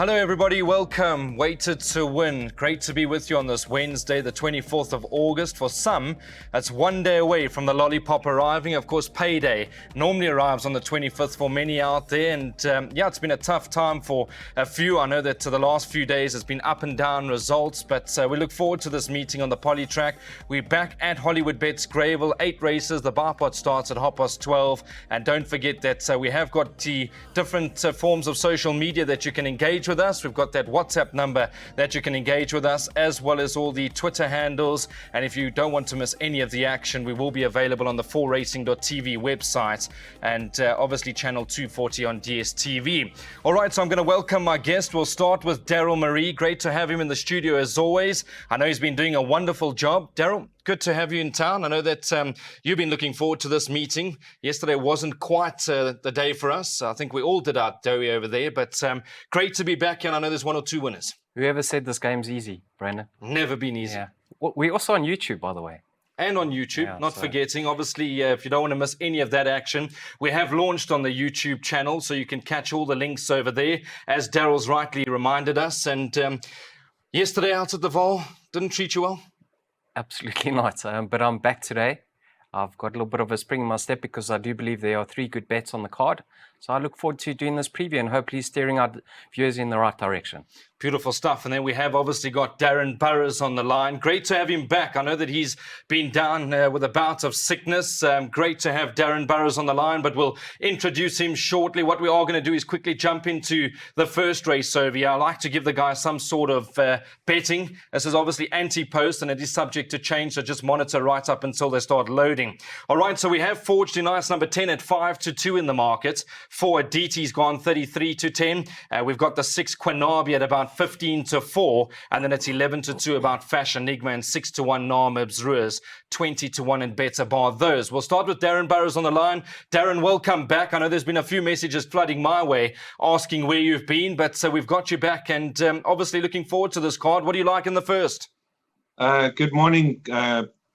Hello everybody, welcome. Weighted to win. Great to be with you on this Wednesday, the 24th of August. For some, that's one day away from the lollipop arriving. Of course, payday normally arrives on the 25th for many out there. And it's been a tough time for a few. I know that the last few days has been up and down results, but we look forward to this meeting on the Poly Track. We're back at Hollywood Bets Gravel, 8 races. The bar pot starts at 12:30. And don't forget that we have got the different forms of social media that you can engage with us. We've got that WhatsApp number that you can engage with us, as well as all the Twitter handles. And if you don't want to miss any of the action, we will be available on the 4racing.tv website and obviously channel 240 on DSTV. All right, so I'm going to welcome my guest. We'll start with Daryl Marie. Great to have him in the studio as always. I know he's been doing a wonderful job. Daryl, good to have you in town. I know that you've been looking forward to this meeting. Yesterday wasn't quite the day for us. I think we all did our doughy over there, but great to be back here, and I know there's one or two winners. Whoever said this game's easy, Brandon? Never been easy. Yeah. We're also on YouTube, by the way. And on YouTube, forgetting. Obviously, if you don't want to miss any of that action, we have launched on the YouTube channel, so you can catch all the links over there, as Daryl's rightly reminded us. And yesterday out at the Vol, didn't treat you well? Absolutely not. But I'm back today. I've got a little bit of a spring in my step because I do believe there are 3 good bets on the card. So I look forward to doing this preview and hopefully steering our viewers in the right direction. Beautiful stuff. And then we have obviously got Darren Burrows on the line. Great to have him back. I know that he's been down with a bout of sickness. Great to have Darren Burrows on the line, but we'll introduce him shortly. What we are going to do is quickly jump into the first race over here. I like to give the guy some sort of betting. This is obviously anti-post and it is subject to change, so just monitor right up until they start loading. All right, so we have Forged in Ice number 10 at 5-2 in the market. 4 at DT's gone 33-10. We've got the 6 Quinabi at about 15-4, and then it's 11-2 about Fashion Enigma and 6-1 Namib's Ruiz, 20-1 and better bar those. We'll start with Darren Burrows on the line. Darren, welcome back. I know there's been a few messages flooding my way asking where you've been, but we've got you back and obviously looking forward to this card. What do you like in the first? Good morning,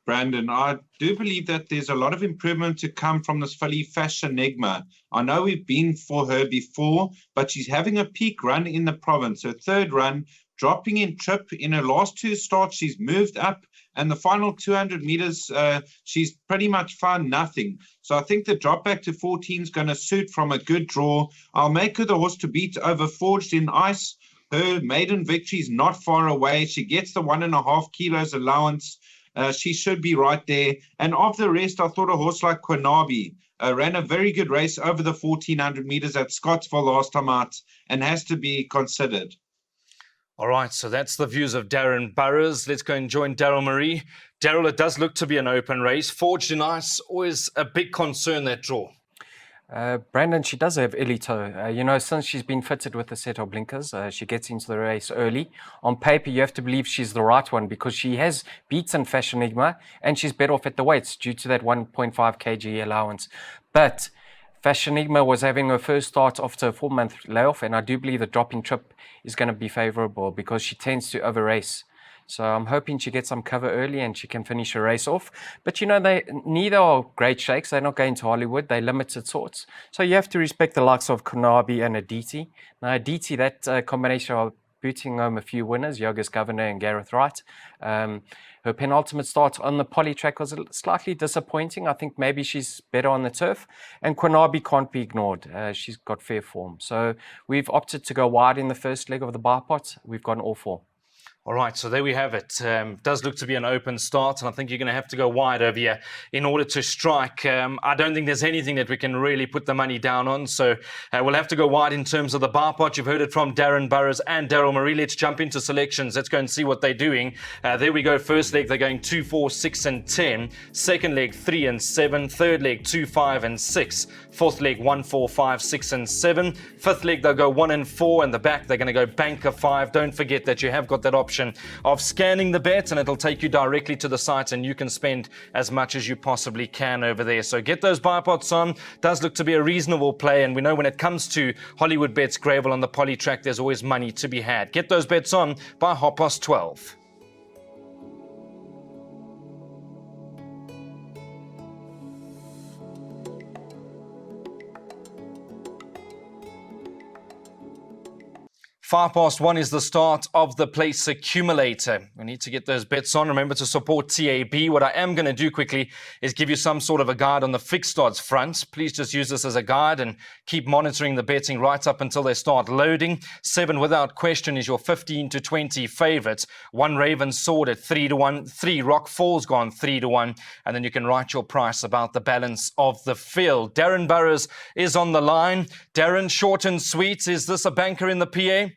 Brandon. I do believe that there's a lot of improvement to come from this filly Fashion Enigma. I know we've been for her before, but she's having a peak run in the province. Her third run, dropping in trip. In her last 2 starts, she's moved up, and the final 200 meters, she's pretty much found nothing. So I think the drop back to 14 is going to suit from a good draw. I'll make her the horse to beat over Forged in Ice. Her maiden victory is not far away. She gets the 1.5 kilos allowance. She should be right there. And of the rest, I thought a horse like Quinabi ran a very good race over the 1,400 meters at Scottsville last time out and has to be considered. All right, so that's the views of Darren Burrows. Let's go and join Daryl Marie. Daryl, it does look to be an open race. Forged in Ice, always a big concern, that draw. Brandon, she does have early toe. Since she's been fitted with a set of blinkers, she gets into the race early. On paper, you have to believe she's the right one because she has beaten Fashion Enigma and she's better off at the weights due to that 1.5 kg allowance. But Fashion Enigma was having her first start after a 4-month layoff, and I do believe the dropping trip is going to be favourable because she tends to over-race. So I'm hoping she gets some cover early and she can finish her race off. But they neither are great shakes. They're not going to Hollywood. They're limited sorts. So you have to respect the likes of Quinabi and Aditi. Now Aditi, that combination of booting home a few winners, Yoga's Governor and Gareth Wright. Her penultimate start on the Poly Track was slightly disappointing. I think maybe she's better on the turf. And Quinabi can't be ignored. She's got fair form. So we've opted to go wide in the first leg of the bar pot. We've gone all 4. All right, so there we have it. Does look to be an open start, and I think you're going to have to go wide over here in order to strike. I don't think there's anything that we can really put the money down on, so we'll have to go wide in terms of the bar pot. You've heard it from Darren Burrows and Daryl Marie. Let's jump into selections. Let's go and see what they're doing. There we go. First leg, they're going 2, 4, 6, and 10. Second leg, 3 and 7. Third leg, 2, 5, and 6. Fourth leg, 1, 4, 5, 6, and 7. Fifth leg, they'll go 1 and 4. And the back, they're going to go banker 5. Don't forget that you have got that option of scanning the bet, and it'll take you directly to the site and you can spend as much as you possibly can over there. So get those buy pots on. Does look to be a reasonable play, and we know when it comes to Hollywood Bets Gravel on the Poly Track, there's always money to be had. Get those bets on by 12:30. 1:05 is the start of the place accumulator. We need to get those bets on. Remember to support TAB. What I am going to do quickly is give you some sort of a guide on the fixed odds front. Please just use this as a guide and keep monitoring the betting right up until they start loading. 7 without question is your 15 to 20 favourites. 1 Raven Sword at 3-1. 3 Rock Falls gone 3-1. And then you can write your price about the balance of the field. Darren Burrows is on the line. Darren, short and sweet, is this a banker in the PA?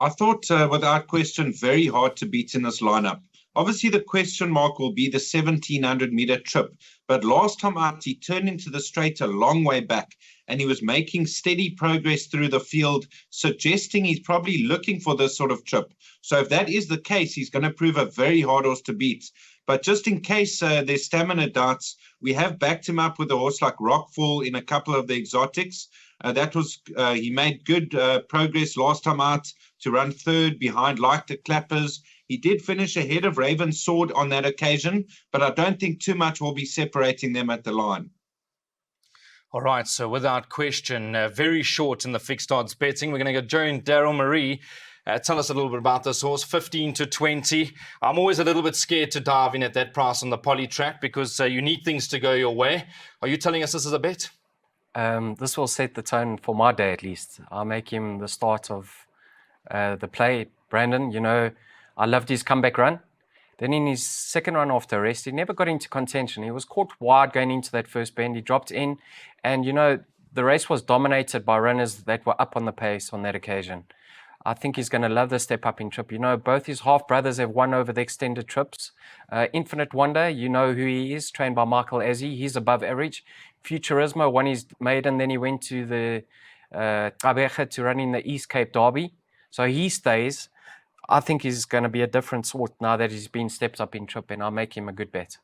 I thought, without question, very hard to beat in this lineup. Obviously, the question mark will be the 1,700-meter trip. But last time out, he turned into the straight a long way back, and he was making steady progress through the field, suggesting he's probably looking for this sort of trip. So if that is the case, he's going to prove a very hard horse to beat. But just in case there's stamina doubts, we have backed him up with a horse like Rockfall in a couple of the exotics. He made good progress last time out to run third behind Like the Clappers. He did finish ahead of Raven Sword on that occasion, but I don't think too much will be separating them at the line. All right, so without question, very short in the fixed odds betting. We're going to go join Daryl Marie. Tell us a little bit about this horse, 15 to 20. I'm always a little bit scared to dive in at that price on the poly track because you need things to go your way. Are you telling us this is a bet? This will set the tone for my day at least. I'll make him the start of the play. Brandon, I loved his comeback run. Then in his second run after arrest, he never got into contention. He was caught wide going into that first bend. He dropped in. And, the race was dominated by runners that were up on the pace on that occasion. I think he's going to love the step up in trip. Both his half brothers have won over the extended trips. Infinite Wonder, you know who he is, trained by Michael Azzi. He's above average. Futurismo won his maiden, then he went to the Qabecha to run in the East Cape Derby. So he stays. I think he's going to be a different sort now that he's been stepped up in trip, and I'll make him a good bet.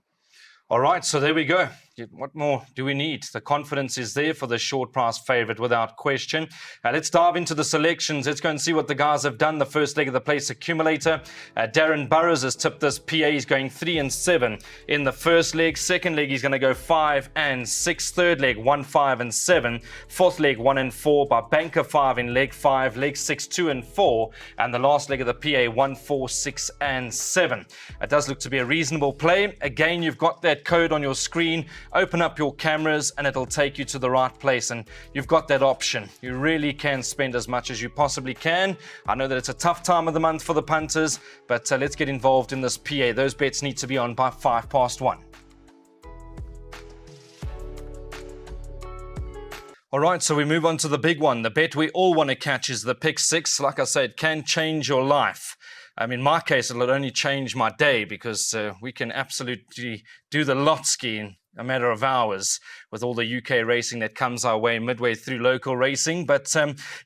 All right, so there we go. What more do we need? The confidence is there for the short price favourite without question. Let's dive into the selections. Let's go and see what the guys have done. The first leg of the place accumulator. Darren Burrows has tipped this PA. He's going 3 and 7 in the first leg. Second leg, he's going to go 5 and 6. Third leg, 1, 5 and 7. Fourth leg, 1 and 4 by banker 5 in leg 5. Leg 6, 2 and 4. And the last leg of the PA, 1, 4, 6 and 7. It does look to be a reasonable play. Again, you've got that code on your screen. Open up your cameras and it'll take you to the right place, and you've got that option. You really can spend as much as you possibly can. I know that it's a tough time of the month for the punters, but let's get involved in this PA. Those bets need to be on by 1:05. All right, so we move on to the big one. The bet we all want to catch is the pick 6. Like I said, it can change your life. In my case, it'll only change my day because we can absolutely do the lot ski in a matter of hours with all the UK racing that comes our way midway through local racing. But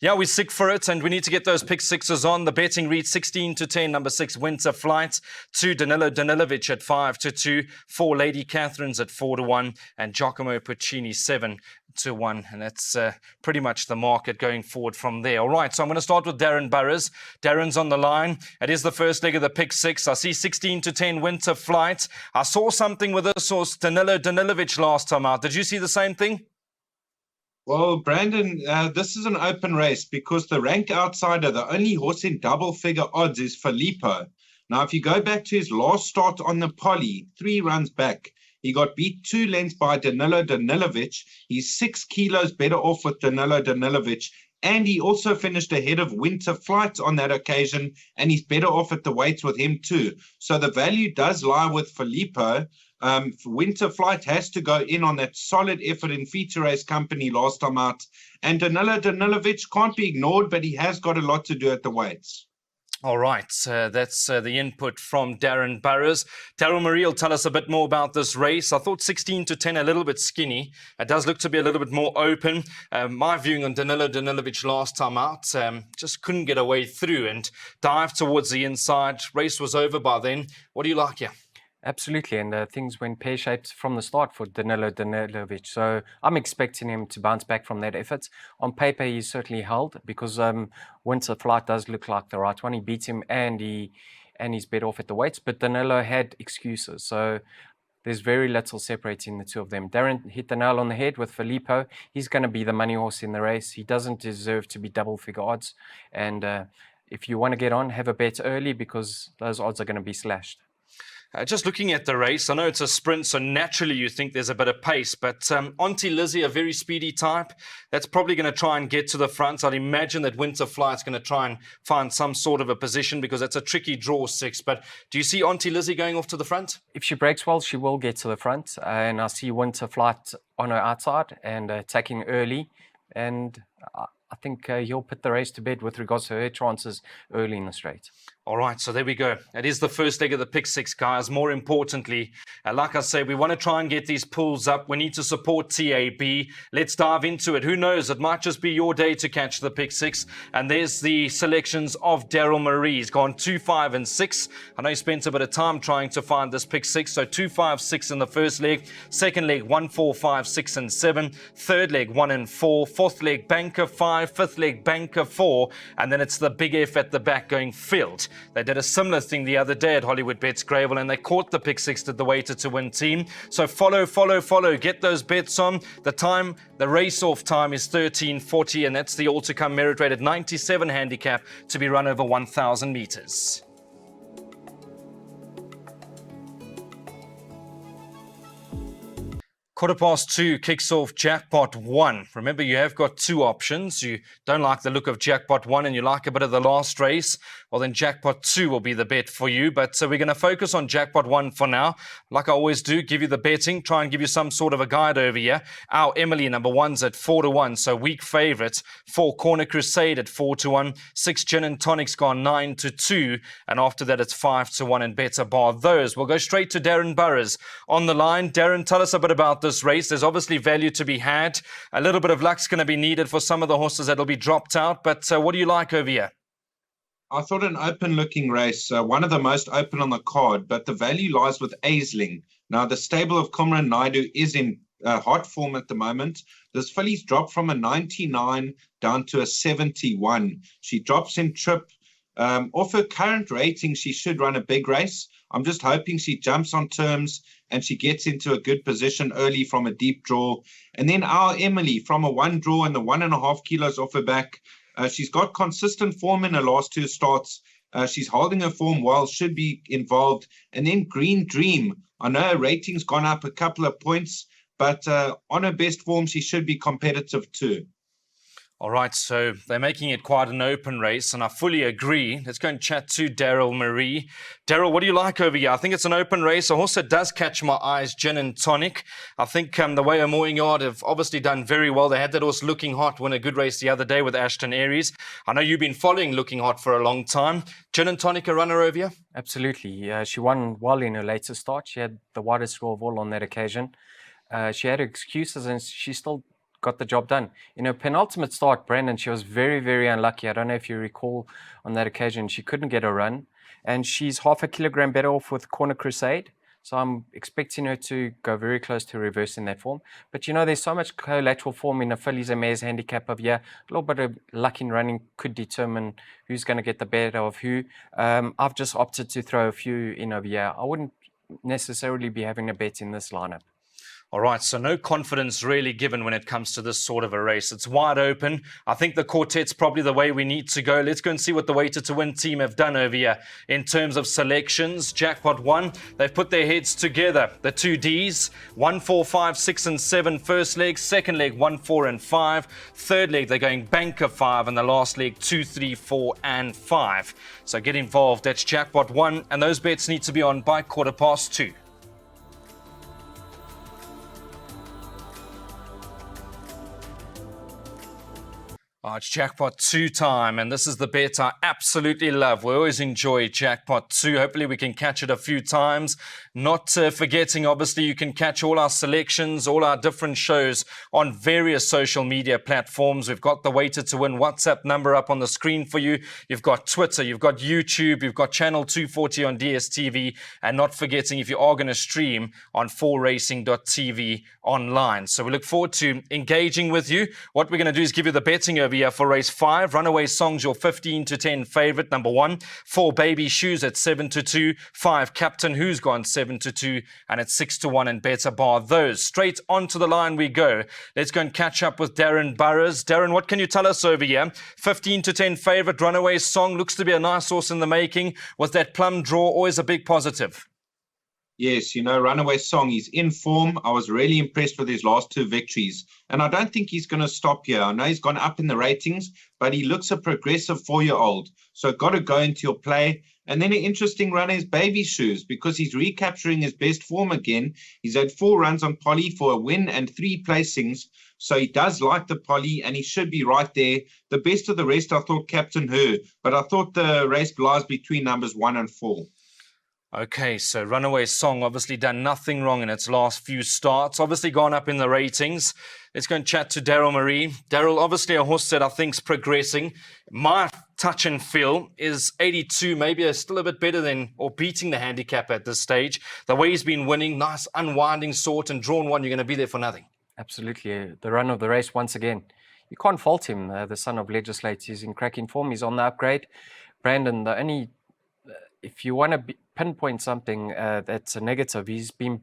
we're sick for it, and we need to get those pick 6s on. The betting reads 16 to 10, number 6, Winter Flight, 2, Danilo Danilovic at 5 to 2, 4, Lady Catherine's at 4 to 1, and Giacomo Puccini 7 to 1, and that's pretty much the market going forward from there. All right, so I'm going to start with Darren Burrows. Darren's on the line. It is the first leg of the pick 6. I see 16 to 10 Winter Flight. I saw something with this horse, Danilo Danilovic, last time out. Did you see the same thing? Well, Brandon, this is an open race because the rank outsider, the only horse in double-figure odds is Filippo. Now, if you go back to his last start on the poly, 3 runs back, he got beat 2 lengths by Danilo Danilovic. He's 6 kilos better off with Danilo Danilovic. And he also finished ahead of Winter Flight on that occasion. And he's better off at the weights with him too. So the value does lie with Filippo. Winter Flight has to go in on that solid effort in Feature Race Company last time out. And Danilo Danilovic can't be ignored, but he has got a lot to do at the weights. All right, that's the input from Darren Burrows. Daryl Marie will tell us a bit more about this race. I thought 16 to 10 a little bit skinny. It does look to be a little bit more open. My viewing on Danilo Danilovic last time out, just couldn't get away through and dived towards the inside. Race was over by then. What do you like here? Absolutely, and things went pear-shaped from the start for Danilo Danilovic. So I'm expecting him to bounce back from that effort. On paper, he's certainly held because Winter Flight does look like the right one. He beat him and he's better off at the weights, but Danilo had excuses. So There's very little separating the two of them. Darren hit the nail on the head with Filippo. He's going to be the money horse in the race. He doesn't deserve to be double figure odds. And if you want to get on, have a bet early because those odds are going to be slashed. Just looking at the race, I know it's a sprint, so naturally you think there's a bit of pace, but Auntie Lizzie, a very speedy type, that's probably going to try and get to the front. I'd imagine that Winter Flight's going to try and find some sort of a position because it's a tricky draw 6, but do you see Auntie Lizzie going off to the front? If she breaks well, she will get to the front, and I see Winter Flight on her outside and attacking early, and I think he'll put the race to bed with regards to her chances early in the straight. All right, so there we go. It is the first leg of the pick 6, guys. More importantly, like I say, we want to try and get these pools up. We need to support TAB. Let's dive into it. Who knows? It might just be your day to catch the pick 6. And there's the selections of Daryl Marie. He's gone 2, 5, and 6. I know he spent a bit of time trying to find this pick 6. So 2, 5, 6 in the first leg. Second leg, 1, 4, 5, 6, and 7. Third leg, 1 and 4. Fourth leg, banker 5. Fifth leg, banker 4. And then it's the big F at the back going field. They did a similar thing the other day at Hollywood Bets Gravel, and they caught the pick 6 to the Waiter to Win team. So follow. Get those bets on. The race-off time is 13:40, and that's the all-to-come merit rated 97 handicap to be run over 1,000 meters. (2) kicks off Jackpot 1. Remember, you have got two options. You don't like the look of Jackpot 1 and you like a bit of the last race. Well, then Jackpot 2 will be the bet for you. But we're going to focus on Jackpot 1 for now. Like I always do, give you the betting, try and give you some sort of a guide over here. Our Emily, number 1's at 4-1, so weak favourite. 4, Corner Crusade at 4-1. 6, Gin and Tonic's gone 9-2. And after that, it's 5-1 and better bar those. We'll go straight to Darren Burrows on the line. Darren, tell us a bit about this race. There's obviously value to be had. A little bit of luck's going to be needed for some of the horses that'll be dropped out. But what do you like over here? I thought an open-looking race, one of the most open on the card, but the value lies with Aisling. Now, the stable of Kumran Naidu is in hot form at the moment. This filly's dropped from a 99 down to a 71. She drops in trip. Off her current rating, she should run a big race. I'm just hoping she jumps on terms and she gets into a good position early from a deep draw. And then our Emily from a 1 draw and the 1.5 kilos off her back. She's got consistent form in her last 2 starts. She's holding her form well, should be involved. And then Green Dream. I know her rating's gone up a couple of points, but on her best form, she should be competitive too. All right, so they're making it quite an open race, and I fully agree. Let's go and chat to Daryl Marie. Daryl, what do you like over here? I think it's an open race. A horse that does catch my eyes, Gin and Tonic. I think the way Mooring Yard have obviously done very well. They had that horse Looking Hot win a good race the other day with Ashton Aries. I know you've been following Looking Hot for a long time. Gin and Tonic a runner over here? Absolutely. She won well in her later start. She had the widest draw of all on that occasion. She had excuses and she still got the job done. In her penultimate start, Brandon, she was very, very unlucky. I don't know if you recall on that occasion, she couldn't get a run. And she's half a kilogram better off with Corner Crusade. So I'm expecting her to go very close to reversing that form. But you know, there's so much collateral form in a fillies and mares handicap of here. A little bit of luck in running could determine who's going to get the better of who. I've just opted to throw a few in over here. I wouldn't necessarily be having a bet in this lineup. All right, so no confidence really given when it comes to this sort of a race. It's wide open. I think the quartet's probably the way we need to go. Let's go and see what the Waiter to Win team have done over here in terms of selections. Jackpot 1, they've put their heads together. The 2 Ds, 1, 4, 5, 6, and 7 first leg. Second leg, 1, 4, and 5. Third leg, they're going banker 5. And the last leg, 2, 3, 4, and 5. So get involved. That's Jackpot 1. And those bets need to be on by 2:15. Oh, it's Jackpot 2 time, and this is the bet I absolutely love. We always enjoy Jackpot 2. Hopefully we can catch it a few times. Not forgetting, obviously, you can catch all our selections, all our different shows on various social media platforms. We've got the Waiter to Win WhatsApp number up on the screen for you. You've got Twitter, you've got YouTube, you've got Channel 240 on DSTV, and not forgetting if you are going to stream on 4racing.tv online. So we look forward to engaging with you. What we're going to do is give you the betting over over here for race 5. Runaway Song's your 15-10 favourite, number 1. 4 Baby Shoes at 7-2. 5 Captain Who's Gone 7-2. And it's 6-1 and better bar those. Straight onto the line we go. Let's go and catch up with Darren Burrows. Darren, what can you tell us over here? 15-10 favourite, Runaway Song looks to be a nice horse in the making. Was that plum draw always a big positive? Yes, Runaway Song, he's in form. I was really impressed with his last 2 victories. And I don't think he's going to stop here. I know he's gone up in the ratings, but he looks a progressive 4-year-old. So got to go into your play. And then an interesting runner is Baby Shoes, because he's recapturing his best form again. He's had 4 runs on Polly for a win and 3 placings. So he does like the Polly, and he should be right there. The best of the rest, I thought Captain Her, but I thought the race lies between numbers 1 and 4. Okay, so Runaway Song obviously done nothing wrong in its last few starts. Obviously gone up in the ratings. Let's go and chat to Daryl Marie. Daryl, obviously a horse that I think's progressing. My touch and feel is 82, maybe still a bit better than or beating the handicap at this stage. The way he's been winning, nice unwinding sort, and drawn one, you're going to be there for nothing. Absolutely. The run of the race once again. You can't fault him, the son of Legislate. He's in cracking form. He's on the upgrade. Brandon, the only... If you want to pinpoint something that's a negative, he's been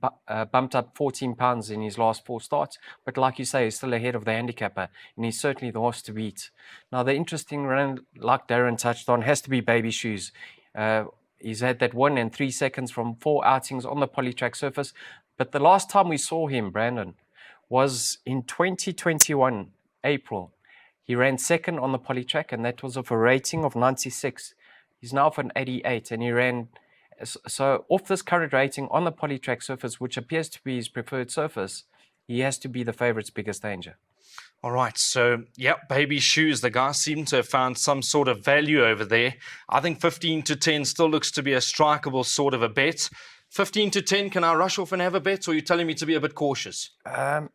bumped up 14 pounds in his last 4 starts. But like you say, he's still ahead of the handicapper, and he's certainly the horse to beat. Now, the interesting run, like Darren touched on, has to be Baby Shoes. He's had that 1 and 3 seconds from 4 outings on the polytrack surface. But the last time we saw him, Brandon, was in 2021, April. He ran 2nd on the polytrack, and that was of a rating of 96. He's now for an 88, and he ran... So off this current rating on the polytrack surface, which appears to be his preferred surface, he has to be the favourite's biggest danger. All right, so, Baby Shoes, the guys seem to have found some sort of value over there. I think 15-10 still looks to be a strikeable sort of a bet. 15-10, can I rush off and have a bet, or are you telling me to be a bit cautious? I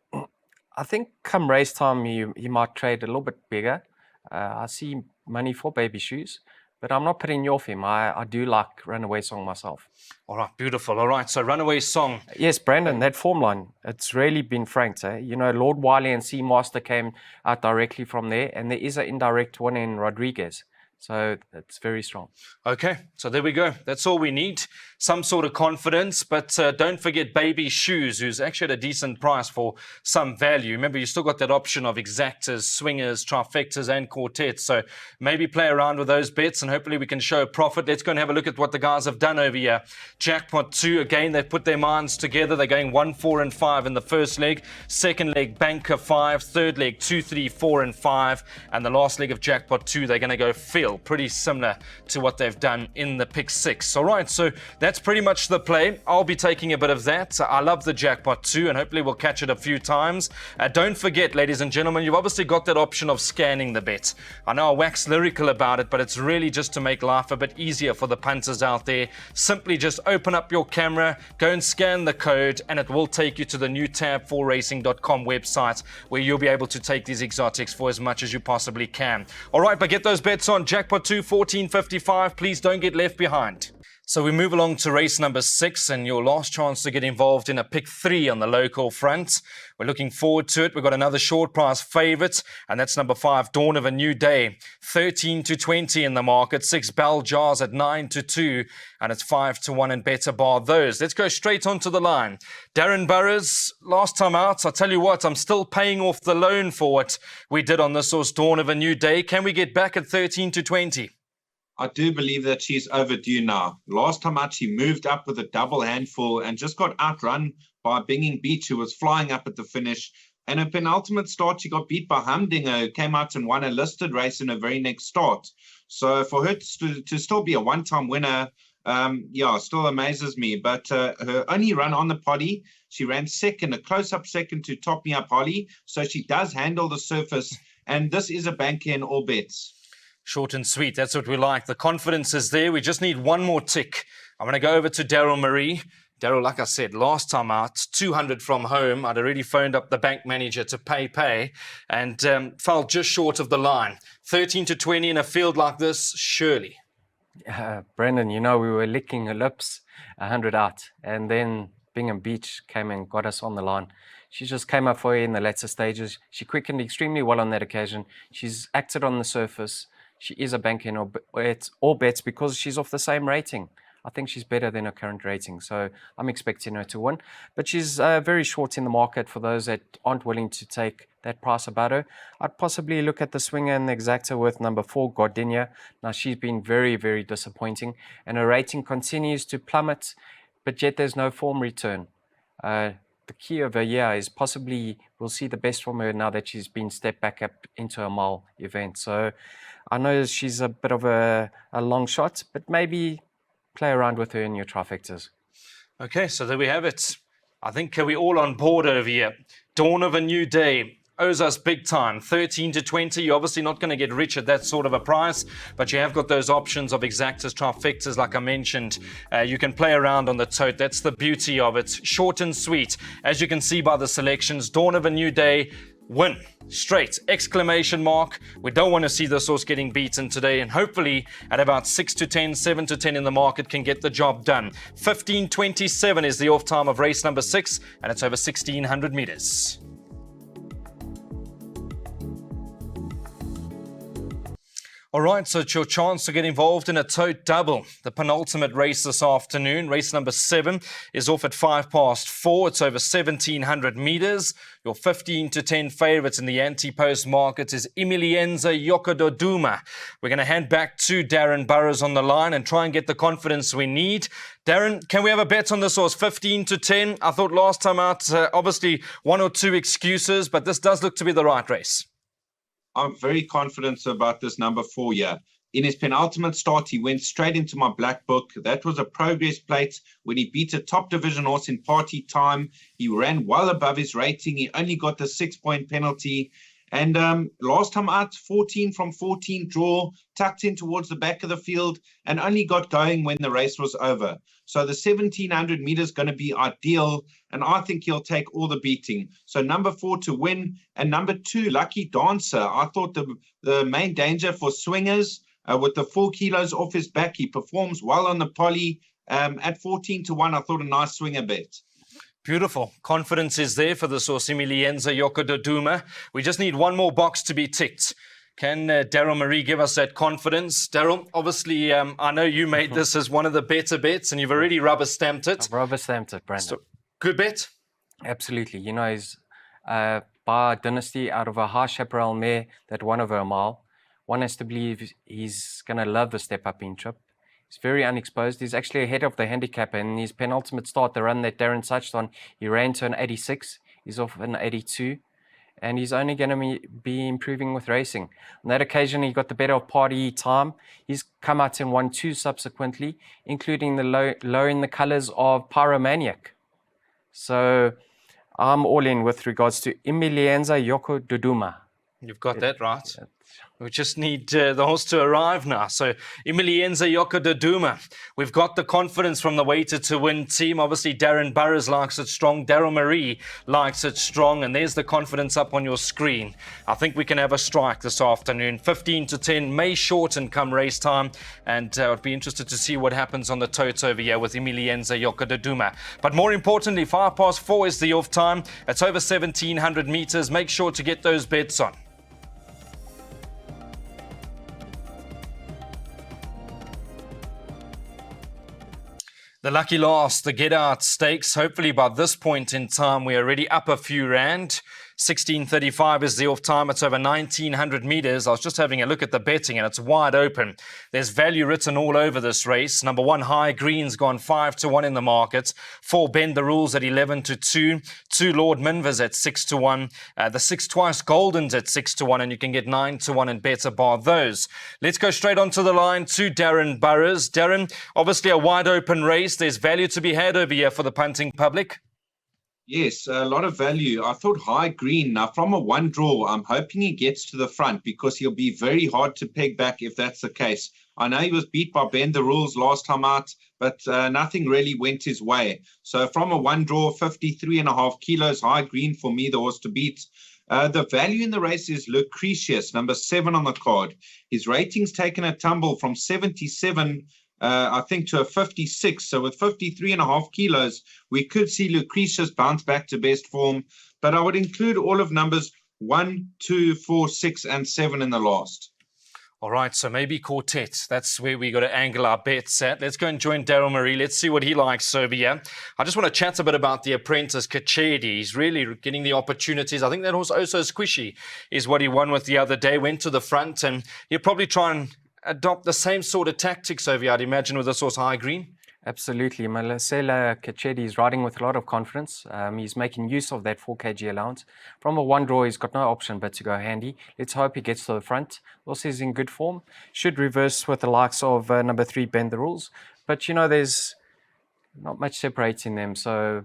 think come race time, he might trade a little bit bigger. I see money for Baby Shoes. But I'm not putting you off him. I do like Runaway Song myself. All right, beautiful. All right, so Runaway Song. Yes, Brandon, that form line, it's really been franked. Lord Wiley and Seamaster came out directly from there, and there is an indirect one in Rodriguez. So it's very strong. Okay, so there we go. That's all we need. Some sort of confidence, but don't forget Baby Shoes, who's actually at a decent price for some value. Remember, you still got that option of exactas, swingers, trifectas, and quartets. So maybe play around with those bets, and hopefully we can show a profit. Let's go and have a look at what the guys have done over here. Jackpot 2, again, they've put their minds together. They're going 1, 4, and 5 in the first leg. Second leg, Banker 5. Third leg, 2, 3, 4, and 5. And the last leg of Jackpot 2, they're going to go Phil. Pretty similar to what they've done in the pick 6. All right, so that's pretty much the play. I'll be taking a bit of that. I love the Jackpot 2, and hopefully we'll catch it a few times. Don't forget, ladies and gentlemen, you've obviously got that option of scanning the bet. I know I wax lyrical about it, but it's really just to make life a bit easier for the punters out there. Simply just open up your camera, go and scan the code, and it will take you to the new tab4racing.com website, where you'll be able to take these exotics for as much as you possibly can. All right, but get those bets on. Jackpot 2, 14.55. Please don't get left behind. So we move along to race number 6, and your last chance to get involved in a pick 3 on the local front. We're looking forward to it. We've got another short price favourite, and that's number 5, Dawn of a New Day. 13-20 in the market. 6 Bell Jars at 9-2, and it's 5-1 and better bar those. Let's go straight onto the line. Darren Burrows, last time out, I tell you what, I'm still paying off the loan for what we did on this horse, Dawn of a New Day. Can we get back at 13-20? I do believe that she's overdue now. Last time out, she moved up with a double handful and just got outrun by Binging Beach, who was flying up at the finish. And a penultimate start, she got beat by Humdinger, who came out and won a listed race in her very next start. So for her to still be a one-time winner, still amazes me. But her only run on the Polly, she ran second, a close-up second to Top Me Up Holly. So she does handle the surface, and this is a banker in all bets. Short and sweet, that's what we like. The confidence is there. We just need one more tick. I'm going to go over to Daryl Marie. Daryl, like I said, last time out, 200 from home. I'd already phoned up the bank manager to pay, and fell just short of the line. 13-20 in a field like this, surely. Brendan, we were licking her lips, 100 out. And then Bingham Beach came and got us on the line. She just came up for her in the latter stages. She quickened extremely well on that occasion. She's acted on the surface. She is a bank in all bets because she's off the same rating. I think she's better than her current rating, so I'm expecting her to win. But she's very short in the market for those that aren't willing to take that price about her. I'd possibly look at the swinger and the exacta with number 4, Gardenia. Now, she's been very, very disappointing, and her rating continues to plummet, but yet there's no form return. The key of her year is possibly we'll see the best from her now that she's been stepped back up into a mile event. So I know she's a bit of a long shot, but maybe play around with her in your trifectas. Okay, so there we have it. I think we all on board over here. Dawn of a new day owes us big time. 13 to 20. You're obviously not going to get rich at that sort of a price, but you have got those options of exactas, trifectas, like I mentioned. You can play around on the tote. That's the beauty of it. Short and sweet. As you can see by the selections, Dawn of a new day, win. Straight, exclamation mark. We don't want to see this horse getting beaten today, and hopefully at about 6 to 10, 7 to 10 in the market can get the job done. 15:27 is the off time of race number 6, and it's over 1,600 meters. All right, so it's your chance to get involved in a tote double. The penultimate race this afternoon, race number 7, is off at 4:05. It's over 1,700 meters. Your 15 to 10 favourites in the anti-post market is Emilienza Yokododuma. We're going to hand back to Darren Burrows on the line and try and get the confidence we need. Darren, can we have a bet on this horse, 15 to 10? I thought last time out, obviously 1 or 2 excuses, but this does look to be the right race. I'm very confident about this number 4 here. In his penultimate start, he went straight into my black book. That was a progress plate when he beat a top division horse in party time. He ran well above his rating. He only got the 6-point penalty. And last time out, 14 from 14 draw, tucked in towards the back of the field, and only got going when the race was over. So the 1,700 meters going to be ideal, and I think he'll take all the beating. So number 4 to win, and number 2, Lucky Dancer. I thought the main danger for swingers, with the 4 kilos off his back, he performs well on the poly. At 14 to 1, I thought a nice swinger bet. Beautiful. Confidence is there for the horse, Emilienza Yokododuma. We just need one more box to be ticked. Can Daryl Marie give us that confidence? Daryl, obviously, I know you made this as one of the better bets, and you've already rubber-stamped it. I've rubber-stamped it, Brandon. So, good bet? Absolutely. You know, he's by Dynasty out of a high chaparral mare that won over a mile. One has to believe he's going to love the step-up in trip. He's very unexposed. He's actually ahead of the handicap. In his penultimate start, the run that Darren touched on, he ran to an 86. He's off an 82. And he's only going to be improving with racing. On that occasion, he got the better of party time. He's come out and won 2 subsequently, including the low in the colours of Pyromaniac. So I'm all in with regards to Emilienza Yokododuma. You've got that right. We just need the horse to arrive now. So, Emilienza Yokododuma. We've got the confidence from the Waiter to Win team. Obviously, Darren Burrows likes it strong. Daryl Marie likes it strong. And there's the confidence up on your screen. I think we can have a strike this afternoon. 15 to 10 may shorten come race time. And I'd be interested to see what happens on the totes over here with Emilienza Yokododuma. But more importantly, 4:05 is the off time. It's over 1,700 meters. Make sure to get those bets on. The lucky last, the Get Out Stakes. Hopefully by this point in time, we're already up a few rand. 16:35 is the off time. It's over 1,900 meters. I was just having a look at the betting and it's wide open. There's value written all over this race. Number 1, High Green's gone 5 to 1 in the market. 4, Bend the Rules at 11 to 2. 2, Lord Minvers at 6 to 1. The 6 Twice Golden's at 6 to 1, and you can get 9 to 1 and better bar those. Let's go straight onto the line to Darren Burrows. Darren, obviously a wide open race. There's value to be had over here for the punting public. Yes, a lot of value. I thought High Green, now from a 1 draw, I'm hoping he gets to the front because he'll be very hard to peg back if that's the case. I know he was beat by Bend the Rules last time out, but nothing really went his way. So from a 1 draw, 53.5 kilos, High Green for me, the horse to beat. The value in the race is Lucretius, number 7 on the card. His rating's taken a tumble from 77 I think to a 56. So with 53.5 kilos, we could see Lucretius bounce back to best form. but I would include all of numbers 1, 2, 4, 6, and 7 in the last. All right, so maybe quartet. That's where we got to angle our bets at. Let's go and join Daryl Marie. Let's see what he likes over here. I just want to chat a bit about the apprentice, Kachedi. He's really getting the opportunities. I think that was also squishy is what he won with the other day. Went to the front, and he'll probably try and adopt the same sort of tactics over here, I'd imagine, with this horse High Green. Absolutely. Malasela Kachedi is riding with a lot of confidence. He's making use of that 4 kg allowance. From a one draw, he's got no option but to go handy. Let's hope he gets to the front. Also, he's in good form. Should reverse with the likes of number 3, Bend the Rules. But, you know, there's not much separating them. So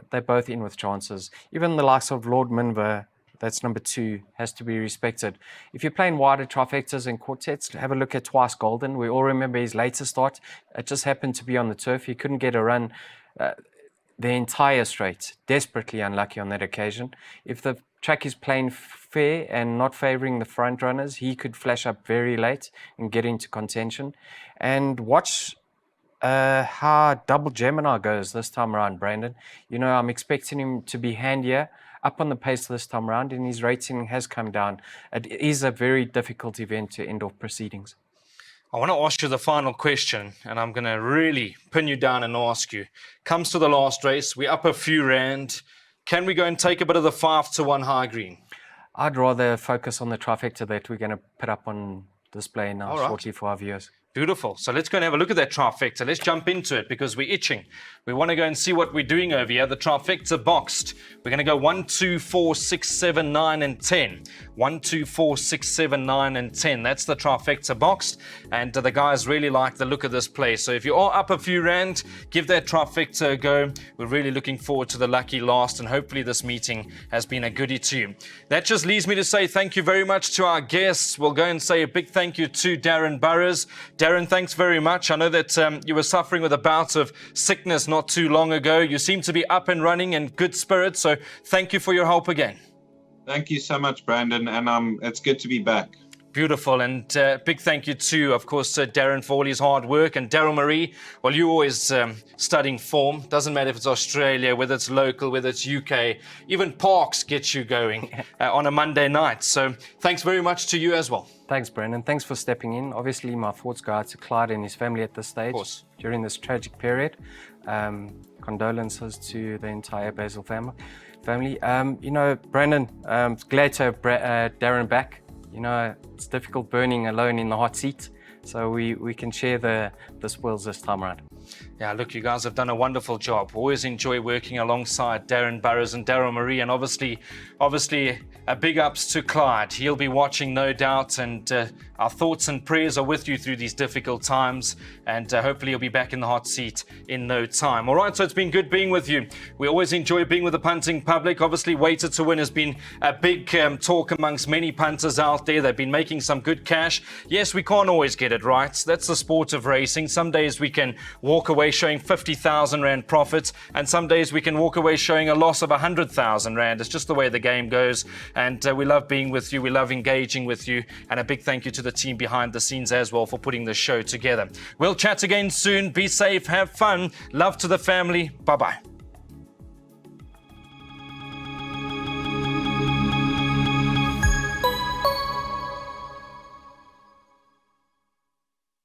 they're both in with chances. Even the likes of Lord Minver, that's number 2, has to be respected. If you're playing wider trifectas and quartets, have a look at Twice Golden. We all remember his later start. It just happened to be on the turf. He couldn't get a run the entire straight. Desperately unlucky on that occasion. If the track is playing fair and not favouring the front runners, he could flash up very late and get into contention. And watch how Double Gemini goes this time around, Brandon. You know, I'm expecting him to be handier, up on the pace this time around, and his rating has come down. It is a very difficult event to end off proceedings. I want to ask you the final question, and I'm going to really pin you down and ask you. Comes to the last race, we're up a few rand. Can we go and take a bit of the 5-1 High Green? I'd rather focus on the trifecta that we're going to put up on display now All right. shortly for our viewers. Beautiful. So let's go and have a look at that trifecta. Let's jump into it because we're itching. We want to go and see what we're doing over here. The trifecta boxed. We're going to go 1, 2, 4, 6, 7, 9, and 10. 1, 2, 4, 6, 7, 9, and 10. That's the trifecta boxed. And the guys really like the look of this play. So if you are up a few rand, give that trifecta a go. We're really looking forward to the lucky last, and hopefully this meeting has been a goodie to you. That just leaves me to say thank you very much to our guests. We'll go and say a big thank you to Darren Burrows. Darren, thanks very much. I know that you were suffering with a bout of sickness not too long ago. You seem to be up and running and good spirits, so thank you for your help again. Thank you so much, Brandon, and it's good to be back. Beautiful, and big thank you to, of course, Darren for all his hard work, and Daryl Marie, well, you always studying form. Doesn't matter if it's Australia, whether it's local, whether it's UK, even Parks gets you going on a Monday night. So thanks very much to you as well. Thanks, Brandon. Thanks for stepping in. Obviously, my thoughts go out to Clyde and his family at this stage during this tragic period. Condolences to the entire Basil family. You know, Brandon, glad to have Darren back. You know, it's difficult burning alone in the hot seat, so we can share the spoils this time around. Yeah, look, you guys have done a wonderful job. Always enjoy working alongside Darren Burrows and Daryl Marie, and obviously, a big ups to Clyde. He'll be watching, no doubt, and our thoughts and prayers are with you through these difficult times, and hopefully he'll be back in the hot seat in no time. All right, so it's been good being with you. We always enjoy being with the punting public. Obviously, Weighted to Win has been a big talk amongst many punters out there. They've been making some good cash. Yes, we can't always get it right. That's the sport of racing. Some days we can walk away showing 50,000 Rand profits, and some days we can walk away showing a loss of 100,000 Rand. It's just the way the game goes, and we love being with you. We love engaging with you, and a big thank you to the team behind the scenes as well for putting this show together. We'll chat again soon. Be safe, have fun. Love to the family. Bye-bye.